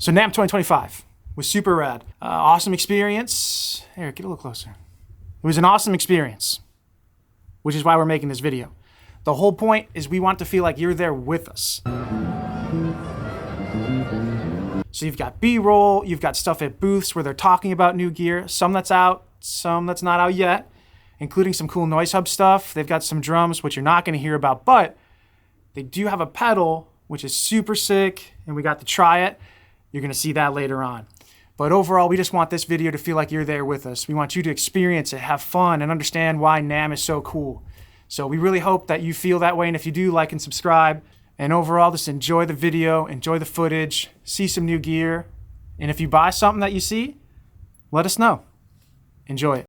So Namm 2025 was super rad. Awesome experience. Here, get a little closer. It was an awesome experience, which is why we're making this video. The whole point is we want to feel like you're there with us. So you've got B-roll, you've got stuff at booths where they're talking about new gear, some that's out, some that's not out yet, including some cool NOIZ Hub stuff. They've got some drums, which you're not gonna hear about, but they do have a pedal, which is super sick, and we got to try it. You're gonna see that later on. But overall, we just want this video to feel like you're there with us. We want you to experience it, have fun, and understand why Namm is so cool. So we really hope that you feel that way, and if you do, like and subscribe. And overall, just enjoy the video, enjoy the footage, see some new gear. And if you buy something that you see, let us know. Enjoy it.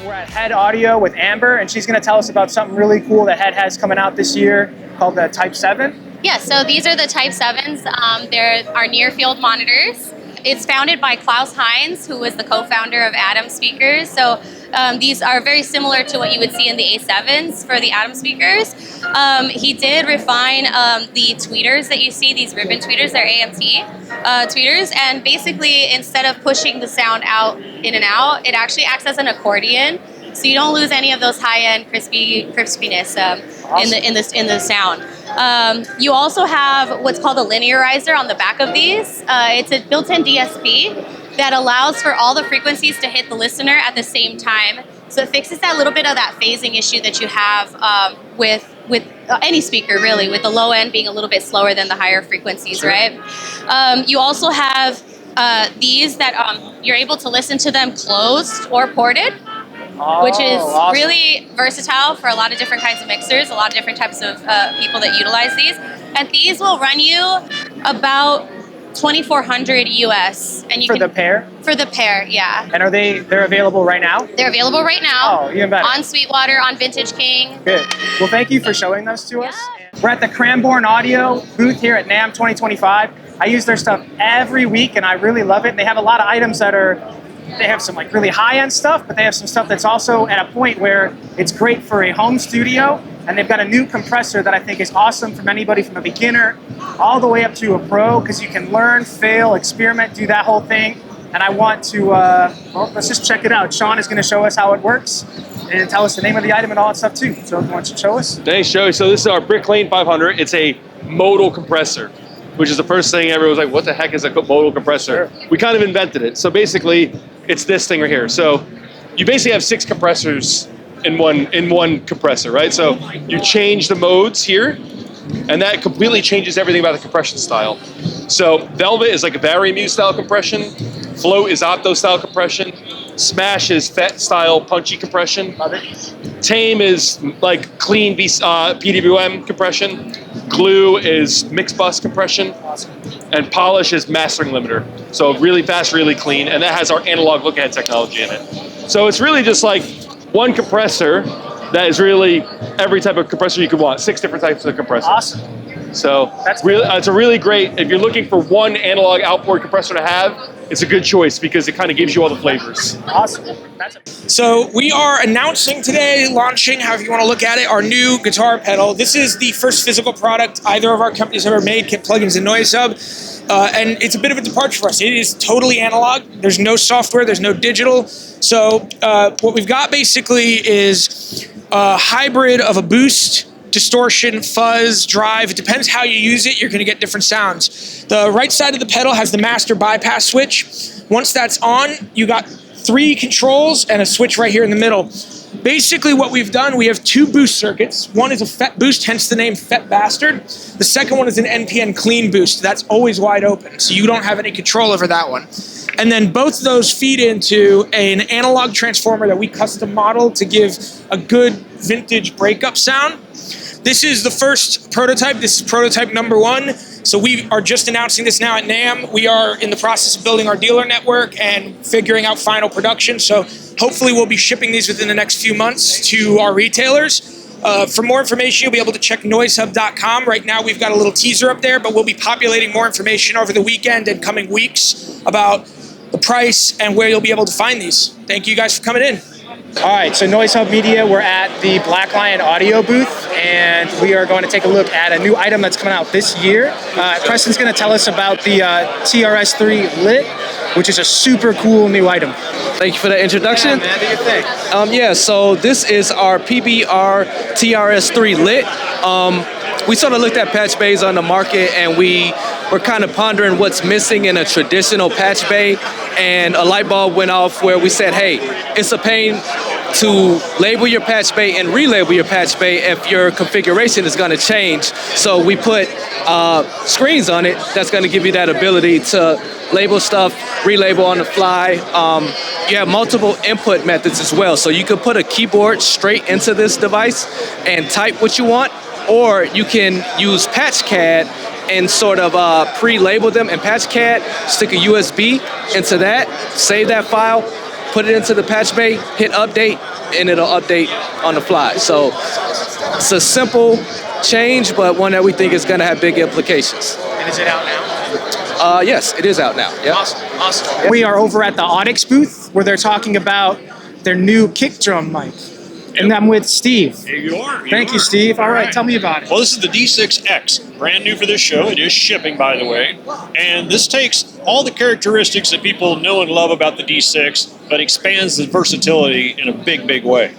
We're at HEDD Audio with Amber, and she's going to tell us about something really cool that HEDD has coming out this year called the Type 7. Yeah, so these are the Type 7s. They're our near-field monitors. It's founded by Klaus Heinz, who was the co-founder of Atom speakers. So these are very similar to what you would see in the A7s for the Atom speakers. He did refine the tweeters that you see, these ribbon tweeters, they're AMT tweeters, and basically instead of pushing the sound out in and out, it actually acts as an accordion. So you don't lose any of those high-end crispiness awesome. in the sound. You also have what's called a linearizer on the back of these. It's a built-in DSP that allows for all the frequencies to hit the listener at the same time. So it fixes that little bit of that phasing issue that you have with any speaker, really, with the low end being a little bit slower than the higher frequencies, sure. Right? You also have these that you're able to listen to them closed or ported. Which is awesome. Really versatile for a lot of different kinds of mixers, a lot of different types of people that utilize these. And these will run you about $2,400 US. And you for the pair? For the pair, yeah. And they're available right now? They're available right now. Oh, even better. On Sweetwater, on Vintage King. Good. Well, thank you for showing those to us. We're at the Cranborne Audio booth here at Namm 2025. I use their stuff every week and I really love it. They have a lot of items that they have some like really high-end stuff, but they have some stuff that's also at a point where it's great for a home studio. And they've got a new compressor that I think is awesome from anybody from a beginner all the way up to a pro, because you can learn, fail, experiment, do that whole thing. And I want to, well, let's just check it out. Sean is going to show us how it works and tell us the name of the item and all that stuff too. So why don't you show us? Thanks, Joey. So this is our Brick Lane 500. It's a modal compressor, which is the first thing everyone was like, what the heck is a modal compressor? Sure. We kind of invented it. So basically, it's this thing right here. So you basically have 6 compressors in one compressor, right? So you change the modes here, and that completely changes everything about the compression style. So Velvet is like a Varymu style compression. Float is Opto style compression. Smash is FET style punchy compression. Love it. Tame is like clean PWM compression. Glue is mix bus compression. Awesome. And Polish is mastering limiter. So really fast, really clean, and that has our analog look-ahead technology in it. So it's really just like one compressor that is really every type of compressor you could want. 6 different types of compressors. Awesome. So that's really, it's a really great, if you're looking for one analog outboard compressor to have, it's a good choice because it kind of gives you all the flavors. Awesome. So we are announcing today, launching, however you want to look at it, our new guitar pedal. This is the first physical product either of our companies ever made, Kit Plugins and NOIZ Hub. And it's a bit of a departure for us. It is totally analog. There's no software, there's no digital. So what we've got basically is a hybrid of a boost, distortion, fuzz, drive. It depends how you use it, you're going to get different sounds. The right side of the pedal has the master bypass switch. Once that's on, you got 3 controls and a switch right here in the middle. Basically what we've done, we have 2 boost circuits. One is a FET boost, hence the name FET Bastard. The second one is an NPN clean boost. That's always wide open, so you don't have any control over that one. And then both of those feed into an analog transformer that we custom modeled to give a good vintage breakup sound. This is the first prototype. This is prototype number 1. So we are just announcing this now at Namm. We are in the process of building our dealer network and figuring out final production. So hopefully we'll be shipping these within the next few months to our retailers. For more information, you'll be able to check noizhub.com. Right now, we've got a little teaser up there, but we'll be populating more information over the weekend and coming weeks about the price and where you'll be able to find these. Thank you guys for coming in. All right, so Noise Hub Media, we're at the Black Lion audio booth, and we are going to take a look at a new item that's coming out this year. Preston's going to tell us about the TRS3 Lit, which is a super cool new item. Thank you for that introduction. Yeah, man, what do you think? Yeah, so this is our PBR TRS3 Lit. We sort of looked at patch bays on the market, and we were kind of pondering what's missing in a traditional patch bay, and a light bulb went off where we said, hey, it's a pain to label your patch bay and relabel your patch bay if your configuration is going to change. So we put screens on it that's going to give you that ability to label stuff, relabel on the fly. You have multiple input methods as well. So you can put a keyboard straight into this device and type what you want, or you can use PatchCAD and sort of pre-label them in PatchCAD, stick a USB into that, save that file, put it into the patch bay, hit update, and it'll update on the fly. So it's a simple change, but one that we think is going to have big implications. And is it out now? Yes, it is out now. Yep. Awesome. We are over at the Audix booth where they're talking about their new kick drum mic. And I'm with Steve. Here you are. Thank you, Steve. All right, tell me about it. Well, this is the D6X, brand new for this show. It is shipping, by the way. And this takes all the characteristics that people know and love about the D6, but expands the versatility in a big, big way.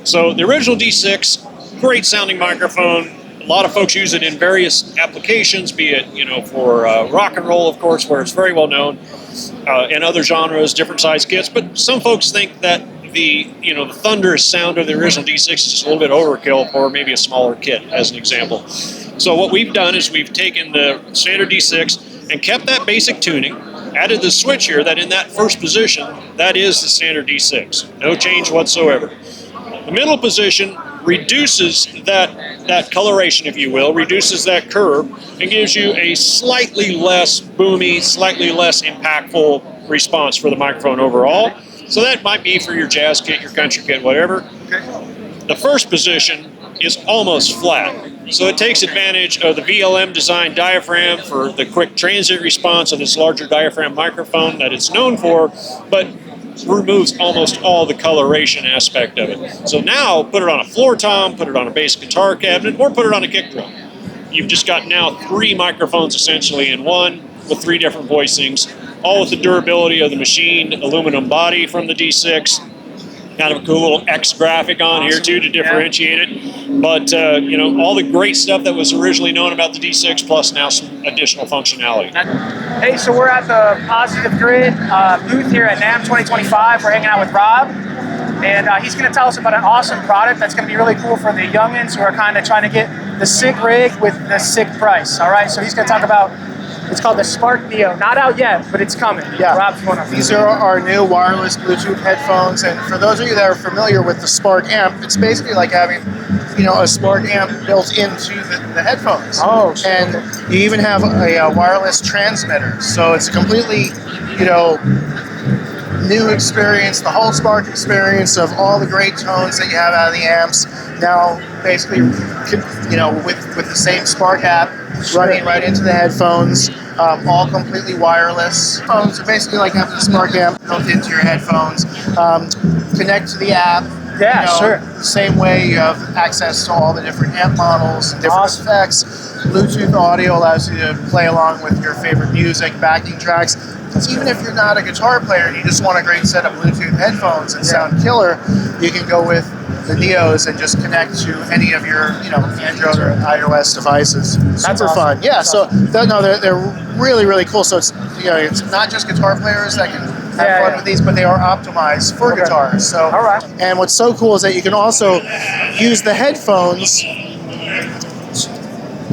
So the original D6, great sounding microphone. A lot of folks use it in various applications, be it for rock and roll, of course, where it's very well known, and other genres, different size kits. But some folks think that the thunderous sound of the original D6 is just a little bit overkill for maybe a smaller kit, as an example. So what we've done is we've taken the standard D6 and kept that basic tuning, added the switch here that in that first position, that is the standard D6. No change whatsoever. The middle position reduces that coloration, if you will, reduces that curve, and gives you a slightly less boomy, slightly less impactful response for the microphone overall. So that might be for your jazz kit, your country kit, whatever. The first position is almost flat. So it takes advantage of the VLM designed diaphragm for the quick transient response of this larger diaphragm microphone that it's known for, but removes almost all the coloration aspect of it. So now put it on a floor tom, put it on a bass guitar cabinet, or put it on a kick drum. You've just got now 3 microphones essentially in one with 3 different voicings, all with the durability of the machined aluminum body from the D6. Kind of a cool little X graphic on here too to differentiate it. But all the great stuff that was originally known about the D6 plus now some additional functionality. Hey, so we're at the Positive Grid booth here at NAMM 2025. We're hanging out with Rob, and he's going to tell us about an awesome product that's going to be really cool for the youngins who are kind of trying to get the sick rig with the sick price. All right, so he's going to talk about. It's called the Spark Neo. Not out yet, but it's coming. Yeah. Rob, you want to... These are our new wireless Bluetooth headphones, and for those of you that are familiar with the Spark amp, it's basically like having, a Spark amp built into the headphones. Oh, sure. And you even have a wireless transmitter, so it's a completely, new experience, the whole Spark experience of all the great tones that you have out of the amps. Now, basically, with the same Spark app running right into the headphones, all completely wireless. Phones are basically like having a Spark amp built into your headphones. Connect to the app. Yeah, sure. Same way you have access to all the different amp models, different effects. Bluetooth audio allows you to play along with your favorite music, backing tracks. Even if you're not a guitar player and you just want a great set of Bluetooth headphones and sound killer, you can go with the Neos and just connect to any of your, Android or iOS devices. Super awesome. fun. Yeah, so they're really, really cool. So it's not just guitar players that can have fun with these, but they are optimized for guitars. So, all right. And what's so cool is that you can also use the headphones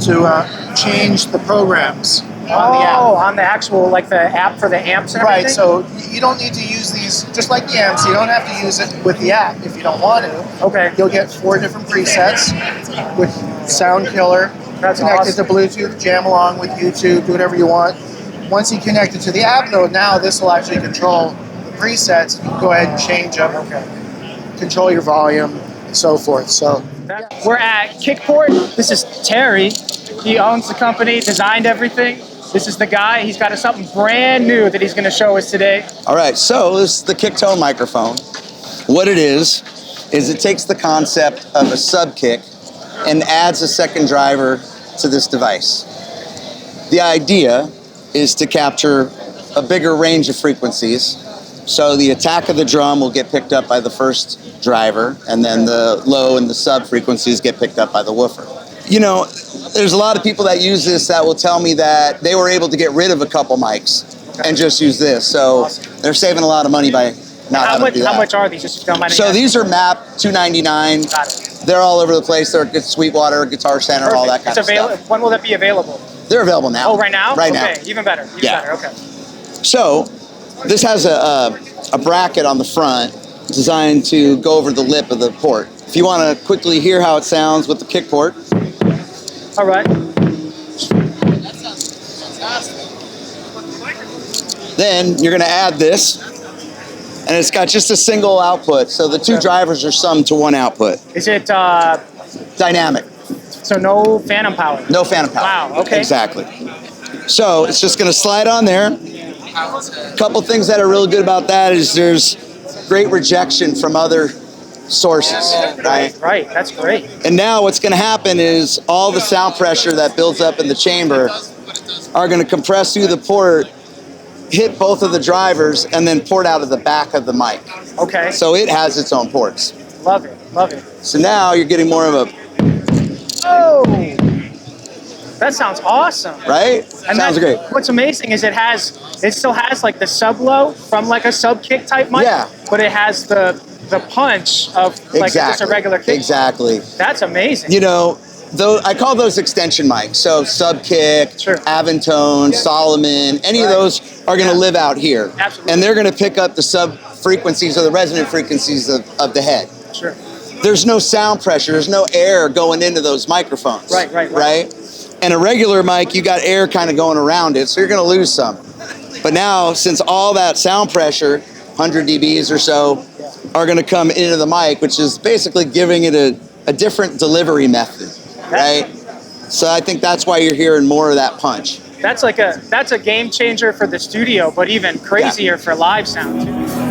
to change the programs. On the app. On the actual, like the app for the amps and everything? Right, so you don't need to use these, just like the amps, you don't have to use it with the app if you don't want to. Okay. You'll get 4 different presets with Sound Killer, That's connect awesome. it to Bluetooth, jam along with YouTube, do whatever you want. Once you connect it to the app node, now this will actually control the presets. You can go ahead and change them, control your volume, and so forth. So We're at KickPort. This is Terry. He owns the company, designed everything. This is the guy. He's got something brand new that he's going to show us today. All right, so this is the KickTone microphone. What it is it takes the concept of a sub kick and adds a second driver to this device. The idea is to capture a bigger range of frequencies. So the attack of the drum will get picked up by the first driver, and then the low and the sub frequencies get picked up by the woofer. You know, there's a lot of people that use this that will tell me that they were able to get rid of a couple mics and just use this. So they're saving a lot of money by not having to do that. How much are these? Just don't mind So these are MAP $299. Got it. They're all over the place. They're at Sweetwater, Guitar Center, all that kind of stuff. When will that be available? They're available now. Oh, right now? Right now. Okay, even better. Even better. Okay. So this has a bracket on the front designed to go over the lip of the port. If you want to quickly hear how it sounds with the KickPort. All right. Then you're going to add this, and it's got just a single output. So the two drivers are summed to one output. Is it Dynamic. so no phantom power? No phantom power. Wow, okay. Exactly. So it's just going to slide on there. A couple things that are really good about that is there's great rejection from other sources, right? Right, that's great. And now what's going to happen is all the sound pressure that builds up in the chamber are going to compress through the port, hit both of the drivers, and then port out of the back of the mic. Okay. So it has its own ports. Love it, love it. So now you're getting more of a, Oh! That sounds awesome. right? And Sounds great. What's amazing is it still has like the sub low from like a sub kick type mic, Yeah. but it has the punch of like just a regular kick. Exactly. That's amazing. You know, I call those extension mics. So sub kick, Sure. Aventone, Solomon, any of those are going to live out here. Absolutely. And they're going to pick up the sub frequencies or the resonant frequencies of the head. Sure. There's no sound pressure. There's no air going into those microphones. Right? And a regular mic, you got air kind of going around it, so you're going to lose some. But now, since all that sound pressure, 100 dBs or so, are going to come into the mic, which is basically giving it a different delivery method, right? So I think that's why you're hearing more of that punch. That's a game changer for the studio, but even crazier for live sound too.